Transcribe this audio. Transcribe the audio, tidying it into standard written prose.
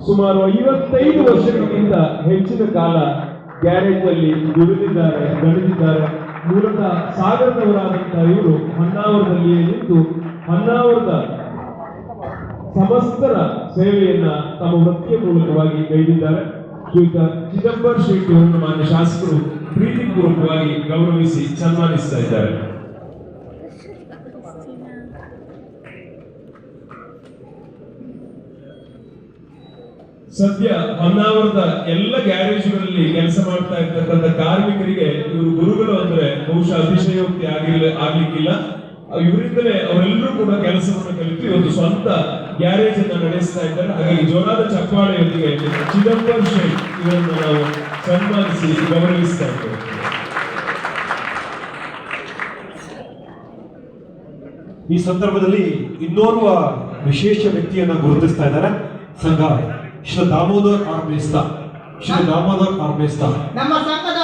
ಸುಮಾರು 55 ವರ್ಷಗಳಿಗಿಂತ ಹೆಚ್ಚಿನ ಕಾಲ ಗ್ಯಾರೇಜ್ ಅಲ್ಲಿ ದುಡಿದಿದ್ದಾರೆ. ಮೂಲತಃ ಸಾಗರದವರಾದಂತಹ ಇವರು ಹೊನ್ನಾವರದಲ್ಲಿಯೇ ನಿಂತು ಹೊನ್ನಾವರದ ಸಮಸ್ತರ ಸೇವೆಯನ್ನ ತಮ್ಮ ವೃತ್ತಿಯ ಮೂಲಕವಾಗಿ ಕೈದಿದ್ದಾರೆ. ಶ್ರೀಯುತ ಚಿದಂಬರ್ ಶೆಟ್ಟಿ ಅವರನ್ನು ಮಾನ್ಯ ಶಾಸಕರು ಪ್ರೀತಿಪೂರ್ವಕವಾಗಿ ಗೌರವಿಸಿ ಸನ್ಮಾನಿಸ್ತಾ ಇದ್ದಾರೆ. ಸದ್ಯ ಹೊನ್ನಾವರದ ಎಲ್ಲ ಗ್ಯಾರೇಜ್ಗಳಲ್ಲಿ ಕೆಲಸ ಮಾಡ್ತಾ ಇರ್ತಕ್ಕಂಥ ಕಾರ್ಮಿಕರಿಗೆ ಇವರು ಗುರುಗಳು ಅಂದ್ರೆ ಬಹುಶಃ ಅತಿಶಯೋಕ್ತಿ ಆಗ್ಲಿಕ್ಕಿಲ್ಲ. ಇವರಿಂದಲೇ ಅವರೆಲ್ಲರೂ ಕೂಡ ಕೆಲಸವನ್ನು ಕಲಿತು ಇವತ್ತು ಸ್ವಂತ ಗ್ಯಾರೇಜ್ ಅನ್ನ ನಡೆಸ್ತಾ ಇದ್ದಾರೆ. ಹಾಗಾಗಿ ಜೋರಾದ ಚಪ್ಪಾಳೆಯೊಂದಿಗೆ ಚಿದಂಬರ್ ಶೇಖ್ ಇವರನ್ನು ನಾವು ಸನ್ಮಾನಿಸಿ ಗೌರವಿಸ್ತಾ ಇದ್ದೇವೆ. ಈ ಸಂದರ್ಭದಲ್ಲಿ ಇನ್ನೋರ್ವ ವಿಶೇಷ ವ್ಯಕ್ತಿಯನ್ನ ಗುರುತಿಸ್ತಾ ಇದ್ದಾರೆ. ಸಂಘ ಶ್ರೀ ದಾಮೋದರ್ ಆರ್ ಮೇಸ್ತಾ. ನಮ್ಮ ಸಂಘದ